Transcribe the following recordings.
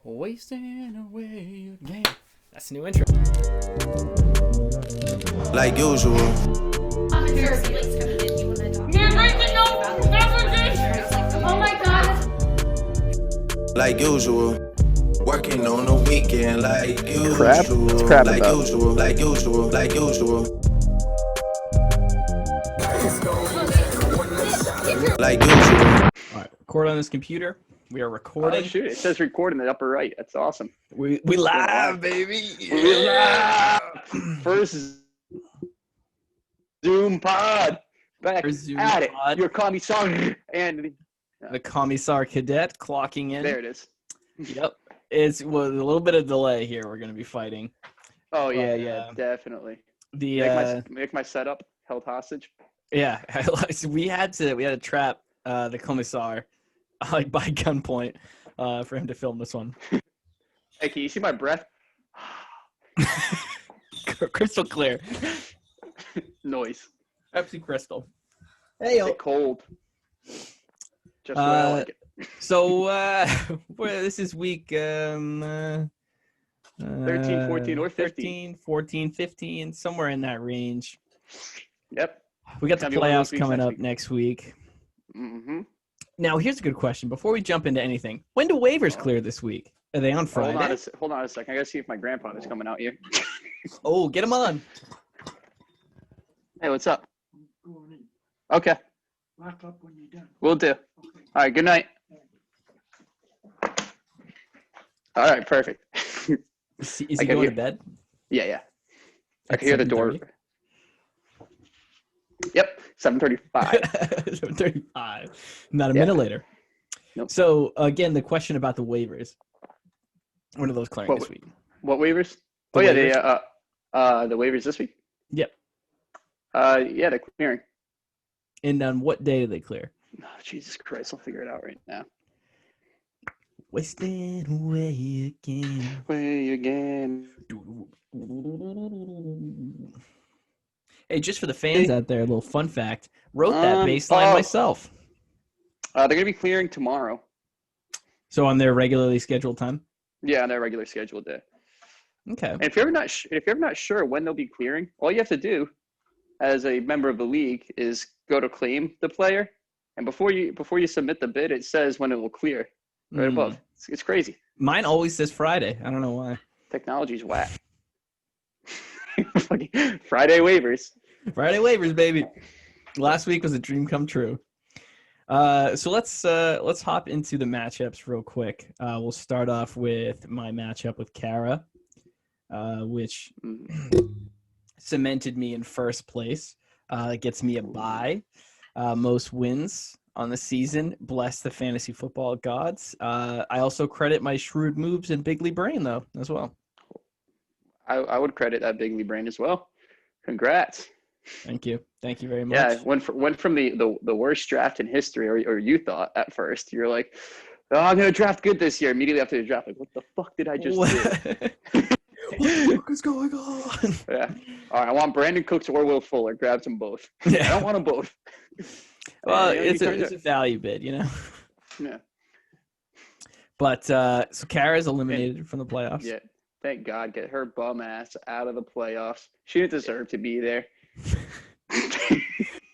Wasting away again. That's the new intro. Like usual. I'm in therapy. You're breaking no conversation. Oh my god. Like usual. Working on the weekend like usual. Crap? What's crap like about? usual. Like usual. Like usual. Like usual. All right, record on this computer. We are recording. Oh, shoot. It says record in the upper right. That's awesome. We live, baby. We live. First Zoom pod. Back First Zoom at it. pod. Your commissar. And The Commissar Cadet clocking in. there it is. Yep. It's with a little bit of delay here. We're going to be fighting. Oh, yeah, yeah. definitely. The Make my setup held hostage. yeah, we had to trap the Commissar like by gunpoint for him to film this one. Hey, can you see my breath? Crystal clear. Noise. Pepsi Crystal. Hey, It's cold. Just the way I like it. So well, this is week 13, 14, or 15. 13, 14, 15, somewhere in that range. Yep. We got the Tell me one of those playoffs weeks coming next up week. next week. Mm-hmm. Now, here's a good question. Before we jump into anything, when do waivers clear this week? Are they on Friday? Hold on a second. I gotta see if my grandpa is coming out here. Oh, get him on. Hey, what's up? Okay. We'll do. All right. Good night. All right. Perfect. Is he I can going hear- to bed? Yeah. I At can hear the door. 7:30? Yep. 7:35. 7:35. Not a Yeah. minute later. Nope. So, again, the question about the waivers. When are those clearing What- this week? What waivers? The Oh yeah, waivers? the waivers this week. Yep. Yeah, they're clearing. And on what day do they clear? Oh, Jesus Christ, I'll figure it out right now. Wasting away again. Way again. Hey, just for the fans out there, a little fun fact. Wrote that bass line myself. They're gonna be clearing tomorrow. So on their regularly scheduled time? Yeah, on their regular scheduled day. Okay. And if you're not sure when they'll be clearing, all you have to do, as a member of the league, is go to claim the player, and before you submit the bid, it says when it will clear right above. It's crazy. Mine always says Friday. I don't know why. Technology's whack. Fucking Friday waivers. Friday waivers, baby. Last week was a dream come true. So let's hop into the matchups real quick. We'll start off with my matchup with Kara, which cemented me in first place. It gets me a bye. Most wins on the season. Bless the fantasy football gods. I also credit my shrewd moves and bigly brain though as well. I would credit that bigly brain as well. Congrats. Thank you very much. Yeah, went from the worst draft in history, or you thought at first. You're like, oh, I'm gonna draft good this year. Immediately after the draft, like, what the fuck did I just do? What the fuck is going on? Yeah. All right, I want Brandon Cooks or Will Fuller. Grab them both. Yeah. I don't want them both. Well, You know, it's a value bid, you know. Yeah. But so Kara's eliminated from the playoffs. Yeah. Thank God, get her bum ass out of the playoffs. She didn't deserve to be there.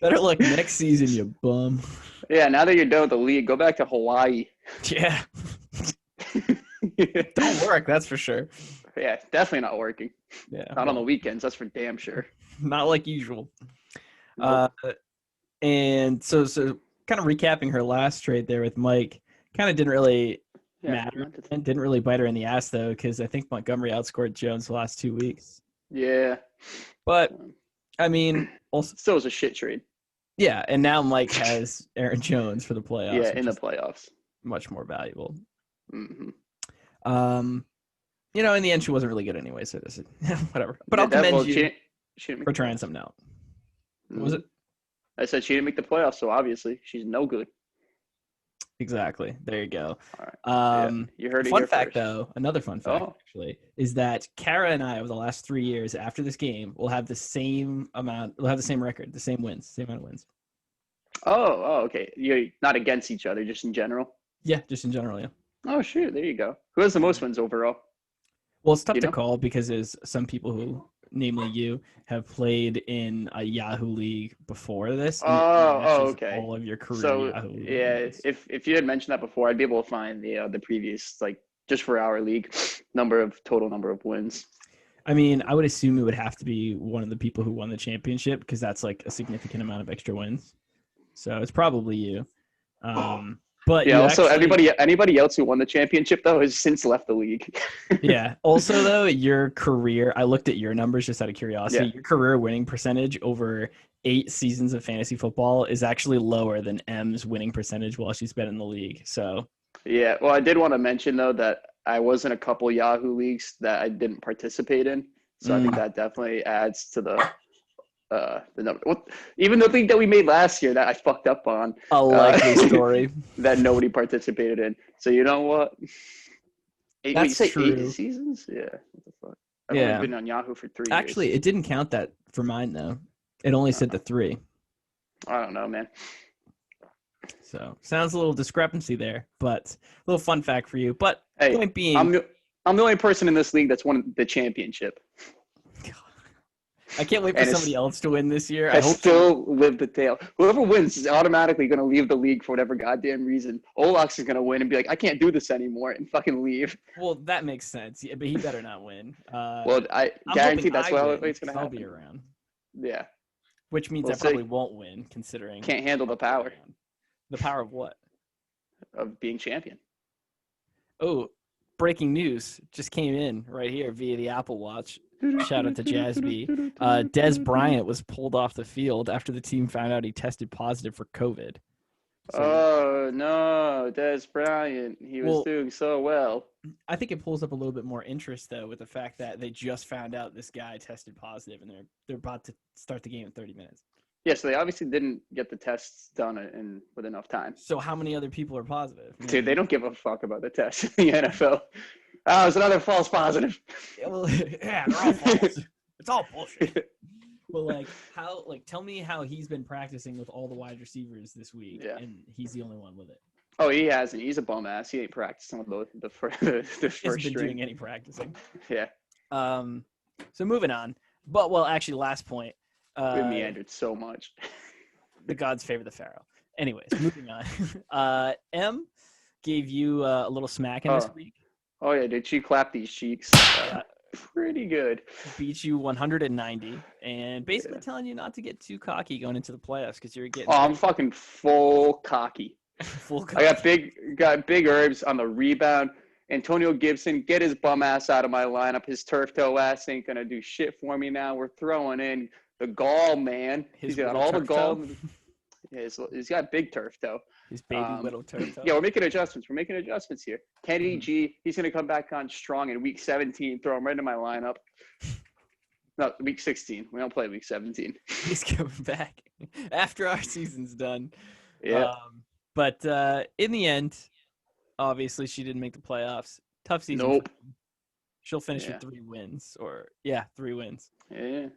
Better luck next season, you bum. Yeah, now that you're done with the league, go back to Hawaii. Yeah. Don't work, that's for sure. Yeah, definitely not working. Yeah. Not on the weekends, that's for damn sure. Not like usual. Nope. And so kind of recapping her last trade there with Mike, kind of didn't really matter and didn't really bite her in the ass though, because I think Montgomery outscored Jones the last 2 weeks. Yeah. But I mean, also Still was a shit trade. yeah, and now Mike has Aaron Jones for the playoffs. Yeah, which in the is playoffs. much more valuable. Mm-hmm. You know, in the end, she wasn't really good anyway, so this is whatever. But Yeah, I'll commend you she didn't make for the trying playoffs. something out. What was it? I said she didn't make the playoffs, so obviously she's no good. Exactly. There you go. All right. Yeah, You heard it fun here fact, first. though, another fun fact, Oh. actually, is that Kara and I, over the last 3 years after this game, will have the same amount, we'll have the same record, the same wins, same amount of wins. Oh, okay. You're not against each other, just in general. Yeah, just in general, yeah. Oh shoot, there you go. Who has the most wins overall? Well, it's tough You to know? call because there's some people who, namely you, have played in a Yahoo League before this, and it Oh, matches okay. all of your career So Yahoo League yeah, wins. if you had mentioned that before, I'd be able to find the previous like just for our league total number of wins. I mean, I would assume it would have to be one of the people who won the championship because that's like a significant amount of extra wins. So it's probably you. But Yeah. you Also, actually, anybody else who won the championship though has since left the league. yeah. Also, though, your career, I looked at your numbers just out of curiosity. Yeah. Your career winning percentage over 8 seasons of fantasy football is actually lower than M's winning percentage while she's been in the league. So, Yeah. Well, I did want to mention though that I was in a couple Yahoo leagues that I didn't participate in, so I think that definitely adds to the number. Even the league that we made last year that I fucked up on, a likely story. that nobody participated in. So you know what? Wait, you That's say true. 8 seasons? Yeah. What the fuck? I've Yeah. only been on Yahoo for 3 Actually, years. it didn't count that for mine, though. It only said the 3. I don't know, man. So, sounds a little discrepancy there, but a little fun fact for you. But Hey, point being, I'm the only person in this league that's won the championship. I can't wait for and it's- somebody else to win this year. I still live the tale. Whoever wins is automatically going to leave the league for whatever goddamn reason. Olax is going to win and be like, I can't do this anymore and fucking leave. Well, that makes sense. Yeah, but he better not win. Well, I I'm guarantee hoping that's I what win, it's going to 'cause I'll happen. be around, Yeah. which means We'll I probably see. won't win, considering Can't handle the power The power of what? of being champion. Oh, breaking news just came in right here via the Apple Watch. Shout out to Jasby. Des Bryant was pulled off the field after the team found out he tested positive for COVID. So, Oh, no. Des Bryant. He was Well- doing so well. I think it pulls up a little bit more interest though with the fact that they just found out this guy tested positive and they're about to start the game in 30 minutes. Yeah, so they obviously didn't get the tests done with enough time. So how many other people are positive? Dude, they don't give a fuck about the tests in the NFL. Oh, it's another false positive. Yeah, well, yeah, they're all false. It's all bullshit. Well, tell me how he's been practicing with all the wide receivers this week, Yeah. and he's the only one with it. Oh, he hasn't. He's a bum ass. He ain't practicing with the first He hasn't been string. doing any practicing. Yeah, So moving on, actually, last point. we meandered so much. The gods favor the Pharaoh. Anyways, moving on. M gave you a little smack in this week. Oh yeah, did she clap these cheeks? Pretty good. Beat you 190, and basically Yeah. telling you not to get too cocky going into the playoffs because you're getting Oh, I'm fucking full cocky. full. I got big herbs on the rebound. Antonio Gibson, get his bum ass out of my lineup. His turf toe ass ain't gonna do shit for me now. We're throwing in the gall, man. His He's got little all the turf gall. toe? Yeah, he's got big turf toe. His baby little turf. Yeah, we're making adjustments. We're making adjustments here. Kenny Mm-hmm. G, he's going to come back on strong in week 17. Throw him right into my lineup. No, week 16. We don't play week 17. He's coming back after our season's done. Yeah. But in the end, obviously, she didn't make the playoffs. Tough season. Nope. She'll finish Yeah. with 3 wins, 3 wins. Yeah.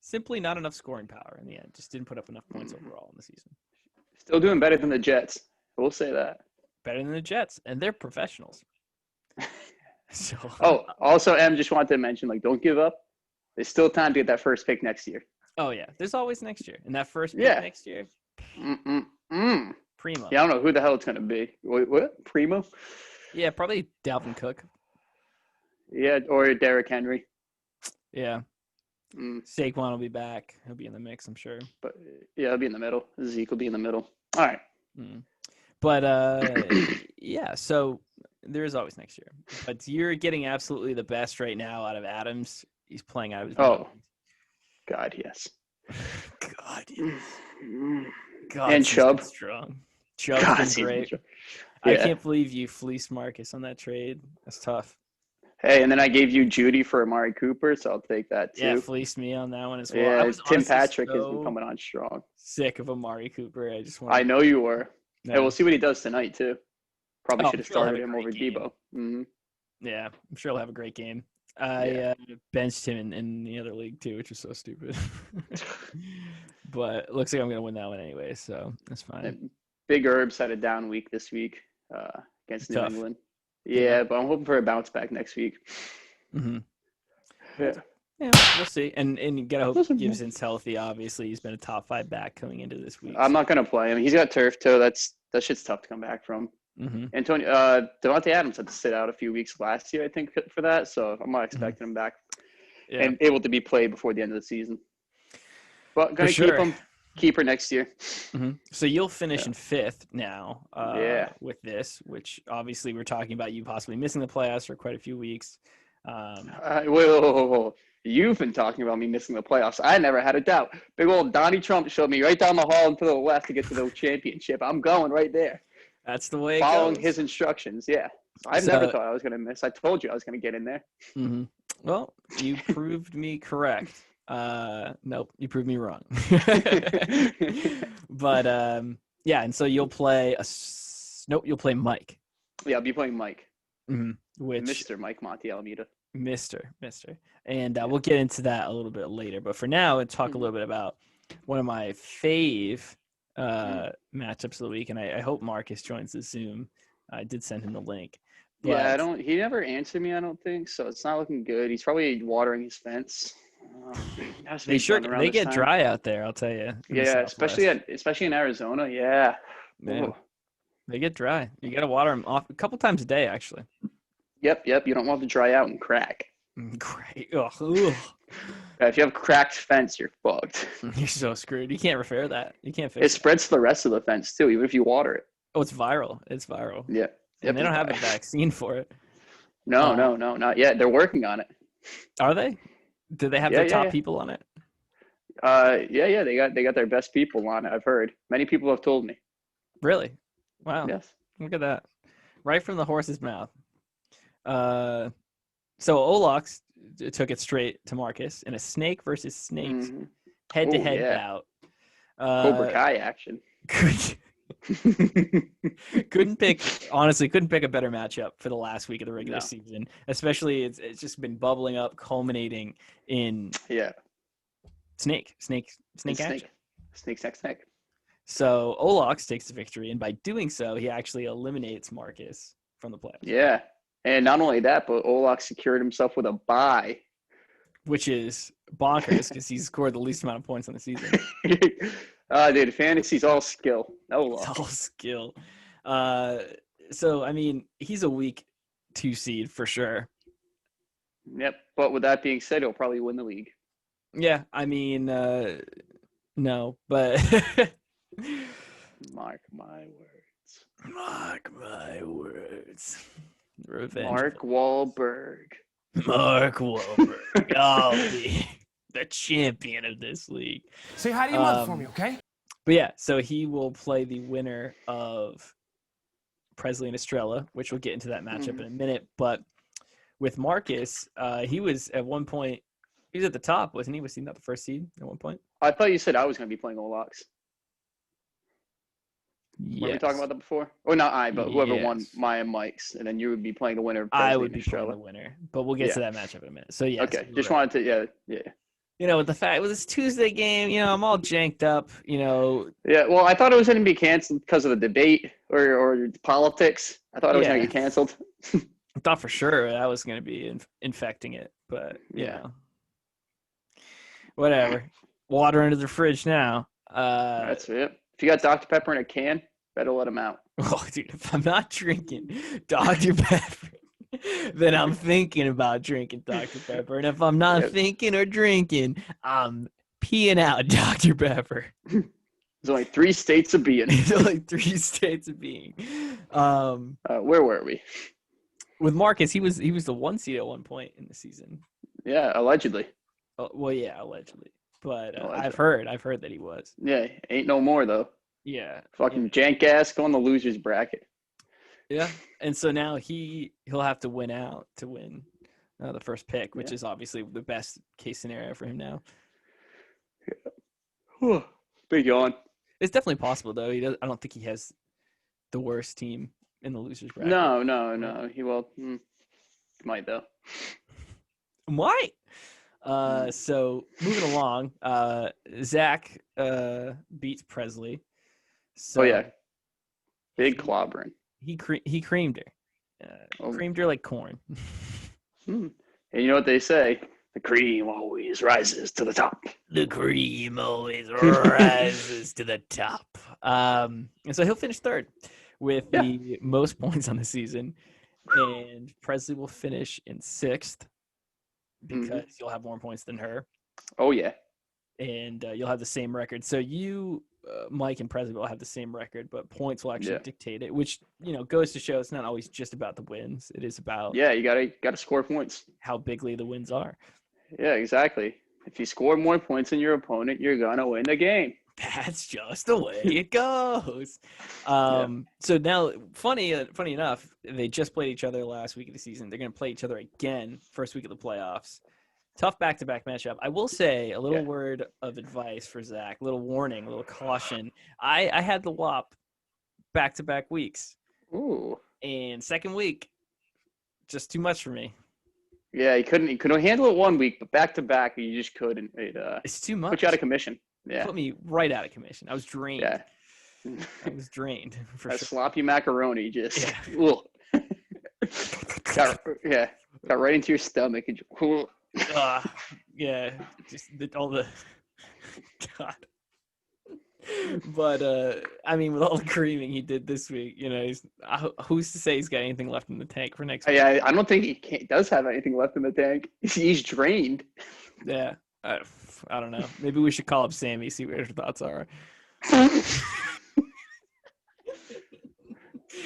Simply not enough scoring power in the end. Just didn't put up enough points overall in the season. Still doing better than the Jets. We'll say that. Better than the Jets, and they're professionals. So. Oh, also, M, just wanted to mention, don't give up. There's still time to get that first pick next year. Oh yeah, there's always next year, and that first pick Yeah. next year, Mm-mm-mm. primo. Yeah, I don't know who the hell it's going to be. What? Primo? Yeah, probably Dalvin Cook. Yeah, or Derrick Henry. Yeah, Mm, Saquon will be back. He'll be in the mix, I'm sure. but yeah, he'll be in the middle. Zeke will be in the middle. All right. But yeah, so there is always next year. But you're getting absolutely the best right now out of Adams. He's playing out of his mind. God, yes. God, Mm. God, And he's Chubb. been strong. Chubb's God, been he's great. been- I Yeah. can't believe you fleeced Marcus on that trade. That's tough. Hey, and then I gave you Judy for Amari Cooper, so I'll take that too. Yeah, fleeced me on that one as well. I Yeah, was Tim honestly Patrick has been so coming on strong. sick of Amari Cooper. I just want. I know you were. Yeah. Hey, we'll see what he does tonight too. Probably Oh, should have I'm sure he'll have started a him great over game. Debo. Hmm. Yeah, I'm sure he'll have a great game. I benched him in the other league too, which is so stupid. But it looks like I'm gonna win that one anyway, so that's fine. Big Herbs had a down week this week. against New Tough. England. Yeah. Yeah, but I'm hoping for a bounce back next week. Mm-hmm. Yeah. Yeah, we'll see. And you gotta hope Listen, Gibson's healthy. Obviously, he's been a top 5 back coming into this week. I'm not gonna play him. He's got turf toe. That shit's tough to come back from. Mm-hmm. Devontae Adams had to sit out a few weeks last year, I think, for that. So I'm not expecting him back Yeah, and able to be played before the end of the season. But gonna sure. keep him. Keep her next year. Mm-hmm. So you'll finish in 5th now. Yeah. With this, which obviously we're talking about you possibly missing the playoffs for quite a few weeks. Whoa. You've been talking about me missing the playoffs. I never had a doubt. Big old Donnie Trump showed me right down the hall and to the left to get to the championship. I'm going right there. That's the way it Following goes. his instructions, yeah. I've never thought I was going to miss. I told you I was going to get in there. Mm-hmm. Well, you proved me correct. Nope, you proved me wrong. But yeah, and so you'll play you'll play Mike. Yeah, I'll be playing Mike. Mm-hmm. Which Mr. Mike Monte Alameda. Mr. And we'll get into that a little bit later. But for now, let's talk a little bit about one of my fave matchups of the week. And I hope Marcus joins the Zoom. I did send him the link. But, Yeah, he never answered me, I don't think. So it's not looking good. He's probably watering his fence. They get dry out there, I'll tell you. Yeah, especially in Arizona. Yeah. Man, they get dry. You got to water them off a couple times a day, actually. Yep. You don't want them to dry out and crack. Great. Ugh. If you have cracked fence, you're fucked. You're so screwed. You can't repair that. You can't fix it. It spreads to the rest of the fence too, even if you water it. Oh, it's viral. It's viral. Yeah. And they don't have a vaccine for it. No, not yet. They're working on it. Are they? Do they have their top people on it? Yeah. They got their best people on it. I've heard. Many people have told me. Really? Wow. Yes. Look at that. Right from the horse's mouth. So Olax took it straight to Marcus in a snake versus snakes head-to-head bout. Cobra Kai action. Couldn't pick a better matchup for the last week of the regular season. Especially it's just been bubbling up, culminating in snake action. Snake. So Olax takes the victory, and by doing so, he actually eliminates Marcus from the playoffs. Yeah, and not only that, but Olax secured himself with a bye, which is bonkers because he's scored the least amount of points on the season. Dude, fantasy's all skill. It's all skill. So I mean, he's a week 2 seed for sure. Yep. But with that being said, he'll probably win the league. Yeah, I mean, no, but mark my words. Mark my words. Revenge. Mark Wahlberg. I'll be the champion of this league. Say hi to your mother for me, okay? But yeah, so he will play the winner of Presley and Estrella, which we'll get into that matchup in a minute. But with Marcus, he was at one point, he was at the top, wasn't he? Was he not the first seed at one point? I thought you said I was going to be playing Olax. Yes. Were we talking about that before? Or not I, but whoever won my and Mike's, and then you would be playing the winner of Presley I would be Estrella. playing the winner, but we'll get to that matchup in a minute. So yes. Okay, just wanted to, yeah. You know, with the fact it was this Tuesday game, you know, I'm all janked up, you know. Yeah, well, I thought it was going to be canceled because of the debate or politics. I thought it was going to get canceled. I thought for sure that was going to be infecting it, but you know, whatever. Water under the fridge now. That's it. If you got Dr. Pepper in a can, better let him out. Oh, dude, if I'm not drinking Dr. Pepper, then I'm thinking about drinking Dr. Pepper. And if I'm not thinking or drinking, I'm peeing out Dr. Pepper. There's only 3 states of being. There's only 3 states of being. Where were we? With Marcus, he was the 1 seed at one point in the season. Yeah, allegedly. Oh, well, yeah, allegedly. But I've heard that he was. Yeah, ain't no more though. Yeah. Fucking jank ass going the losers bracket. Yeah, and so now he'll have to win out to win the first pick, which is obviously the best case scenario for him now. Yeah. Big yawn. It's definitely possible though. I don't think he has the worst team in the losers bracket. No. He might though. Might. So moving along, Zack beats Presley. So, big clobbering. He creamed her. Creamed her like corn. And you know what they say? The cream always rises to the top. The cream always rises to the top. And so he'll finish third with the most points on the season. And Presley will finish in sixth because you'll have more points than her. Oh, yeah. And you'll have the same record. So you, Mike and Presley will have the same record, but points will actually dictate it, which, goes to show it's not always just about the wins. It is about you gotta score points. how bigly the wins are. Yeah, exactly. If you score more points than your opponent, you're gonna win the game. That's just the way it goes. So now, funny enough, they just played each other last week of the season. They're going to play each other again first week of the playoffs. Tough back-to-back matchup. I will say a little word of advice for Zach, a little warning, a little caution. I had the WAP back-to-back weeks. Ooh. And second week, just too much for me. Yeah, he couldn't handle it one week, but back-to-back, you just couldn't. It's too much. Put you out of commission. Yeah. Put me right out of commission. I was drained. Yeah. I was drained for That sure. sloppy macaroni just got right into your stomach. And Just all the God. But with all the creaming he did this week, who's to say he's got anything left in the tank for next week? Yeah, I don't think he does have anything left in the tank. He's drained. Yeah, I don't know. Maybe we should call up Sammy, see what her thoughts are.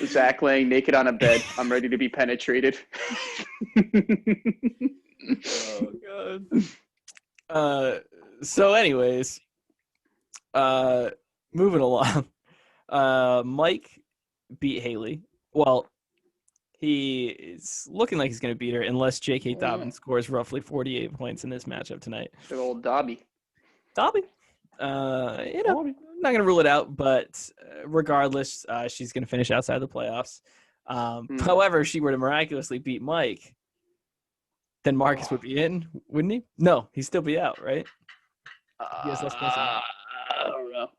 Zach laying naked on a bed. I'm ready to be penetrated. Oh God. So anyways, moving along. Mike beat Haley. Well, he is looking like he's going to beat her unless J.K. Dobbins scores roughly 48 points in this matchup tonight. Good old Dobby. Dobby. I'm not going to rule it out, but regardless, she's going to finish outside the playoffs. However, if she were to miraculously beat Mike, then Marcus would be in, wouldn't he? No, he'd still be out, right? Yes, that's possible. I don't know.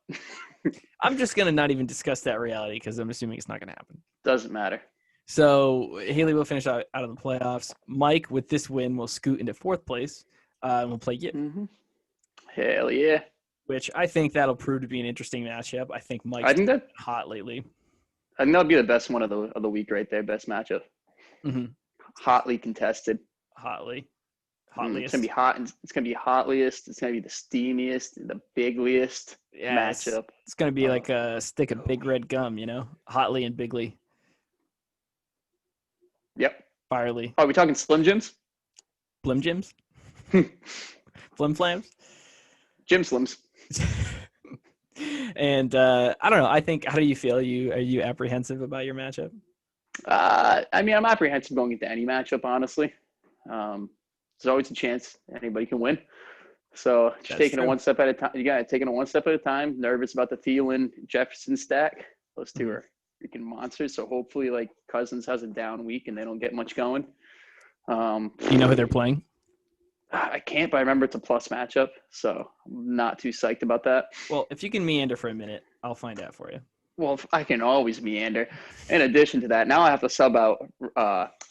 I'm just going to not even discuss that reality because I'm assuming it's not going to happen. Doesn't matter. So Haley will finish out of the playoffs. Mike, with this win, will scoot into fourth place and will play you. Hell yeah. Which I think that'll prove to be an interesting matchup. I think Mike's been hot lately. I think that'll be the best one of the week right there. Best matchup. Hotly contested. Hotliest. It's gonna be hot. It's gonna be hotliest. It's gonna be the steamiest, the bigliest matchup. It's gonna be like a stick of big red gum, hotly and bigly. Yep. Firely. Are we talking Slim Jims? Blim Jims? Flim Flams? Jim Slims. And I don't know. I think, how do you feel? Are you apprehensive about your matchup? I'm apprehensive going into any matchup, honestly. There's always a chance anybody can win. So just taking it one step at a time. You got to take it one step at a time. Nervous about the Thielen Jefferson stack. Those two are freaking monsters. So hopefully, Cousins has a down week and they don't get much going. You know who they're playing? I can't, but I remember it's a plus matchup. So I'm not too psyched about that. Well, if you can meander for a minute, I'll find out for you. Well, I can always meander. In addition to that, now I have to sub out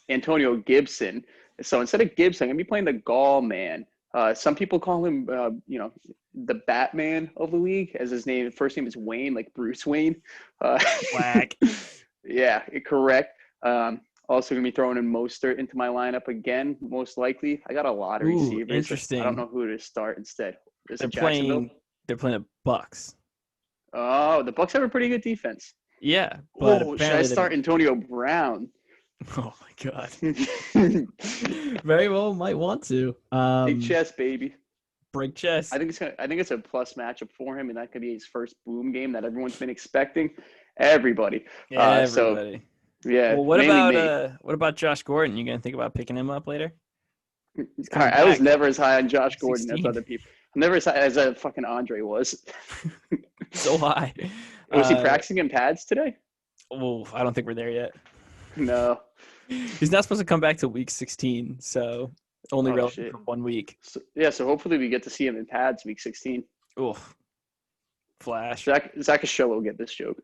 Antonio Gibson. So instead of Gibson, I'm going to be playing the Gall man. Some people call him, the Batman of the league, as his first name is Wayne, like Bruce Wayne. Whack. Yeah, correct. Also going to be throwing in Mostert into my lineup again, most likely. I got a lot of receivers. Interesting. I don't know who to start instead. They're playing the Bucks. Oh, the Bucks have a pretty good defense. Yeah, but should I start Antonio Brown? Oh my God. Very well, might want to. Big chest, baby. Big chest. I think it's a plus matchup for him, and that could be his first boom game that everyone's been expecting. Everybody. Everybody. Yeah. Well, what about Josh Gordon? You gonna think about picking him up later? All right, I was never as high on Josh Gordon as other people. I'm never as high as fucking Andre was. So high. Was he practicing in pads today? Oh, I don't think we're there yet. No. He's not supposed to come back till week 16, so only relevant for 1 week. So hopefully we get to see him in pads week 16. Oh, Flash. Zach Ashola will get this joke.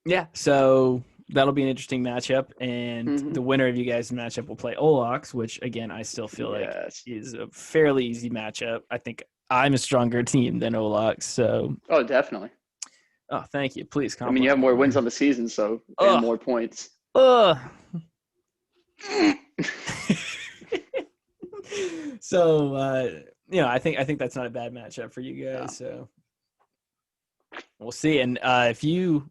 Yeah, so that'll be an interesting matchup, and Mhm. the winner of you guys' matchup will play Olox, which again I still feel like Yes. is a fairly easy matchup. I think I'm a stronger team than Olox, so Oh, definitely. thank you. Please I mean, you have compliment more me. wins on the season, so and Ugh. more points. Ugh. So I think that's not a bad matchup for you guys. So we'll see. And if you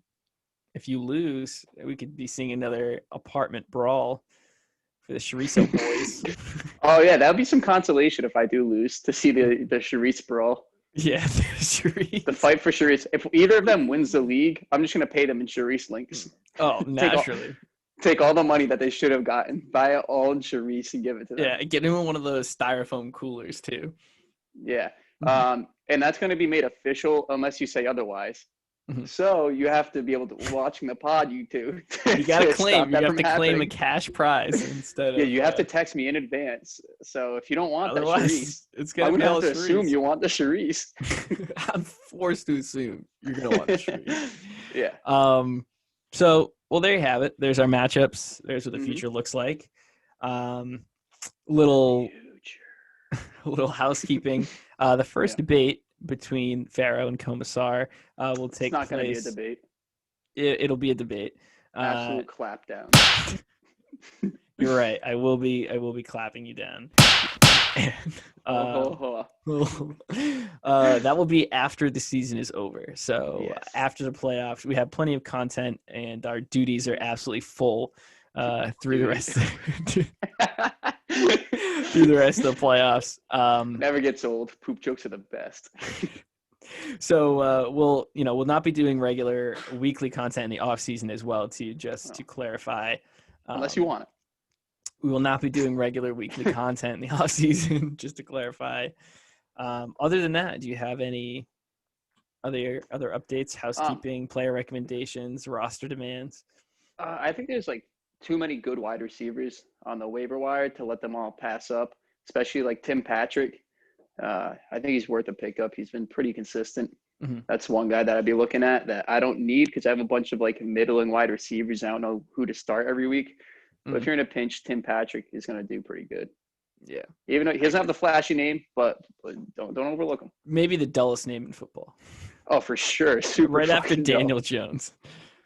lose, we could be seeing another apartment brawl for the Chorizo boys. Oh yeah, that would be some consolation if I do lose to see the Charisse brawl. Yeah, the Chorizo. The fight for Charisse. If either of them wins the league, I'm just gonna pay them in Charisse links. Oh, naturally. Take all the money that they should have gotten, buy it all in Charisse, and give it to them. Yeah, get him in one of those styrofoam coolers too. Yeah. And that's going to be made official unless you say otherwise. Mhm. So you have to be able to watching the pod, you two. You gotta to claim. stop You that have from to claim a happening. cash prize instead of. Yeah, you have to text me in advance. So if you don't want that Charisse, Otherwise, it's gonna I'm be gonna all have to assume Chorizo. you want the Charisse. I'm forced to assume you're gonna want the Chorizo. Yeah. So there you have it. There's our matchups. There's what the Mhm. future looks like. Little housekeeping. The first debate between Pharaoh and Commissar will take It's not going to be a place. debate. It'll be a debate. Absolute clapdown. You're right. I will be clapping you down. That will be after the season is over. So Yes. after the playoffs, we have plenty of content, and our duties are absolutely full through the rest of the playoffs. Never gets old. Poop jokes are the best. So we'll not be doing regular weekly content in the off season as well. To clarify, Unless you want it. we will not be doing regular weekly content in the off season. Just to clarify. Other than that, do you have any other updates? Housekeeping, player recommendations, roster demands? I think there's like too many good wide receivers on the waiver wire to let them all pass up, especially like Tim Patrick. I think he's worth a pickup. He's been pretty consistent. Mhm. That's one guy that I'd be looking at that I don't need because I have a bunch of like middle and wide receivers. I don't know who to start every week. But if you're in a pinch, Tim Patrick is going to do pretty good. Yeah. Even though he doesn't have the flashy name, but don't overlook him. Maybe the dullest name in football. Oh, for sure. Super Right after fucking dull. Daniel Jones.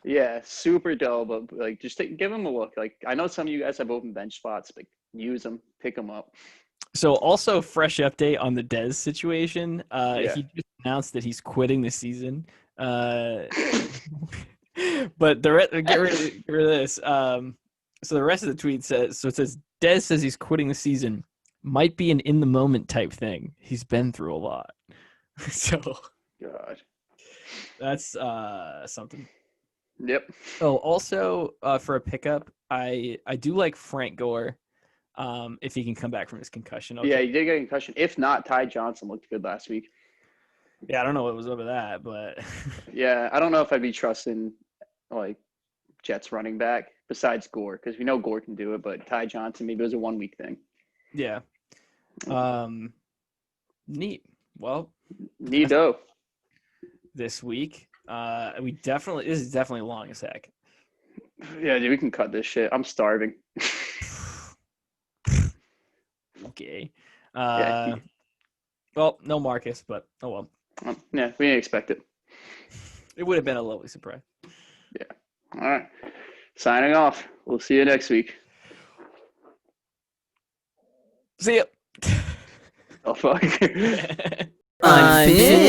Yeah, super dull, but like just give him a look. Like I know some of you guys have open bench spots, but use them, pick them up. So also fresh update on the Dez situation. Yeah. He just announced that he's quitting the season. But get rid of this. So the rest of the tweet says, it says, Dez says he's quitting the season. Might be an in the moment type thing. He's been through a lot. So God. that's something. Yep. Oh, also for a pickup, I do like Frank Gore. If he can come back from his concussion. Yeah, he did get a concussion. If not, Ty Johnson looked good last week. Yeah, I don't know what was over that, but Yeah, I don't know if I'd be trusting like Jets running back besides Gore because we know Gore can do it, but Ty Johnson maybe it was a 1 week thing. yeah. Neat. Well, Neato. this week, this is definitely long as heck. Yeah, dude, we can cut this shit. I'm starving. Okay. Yeah. Well, no Marcus, but oh well. Yeah, we didn't expect it. It would have been a lovely surprise. All right. Signing off. We'll see you next week. See ya. Oh, fuck. Unfinished.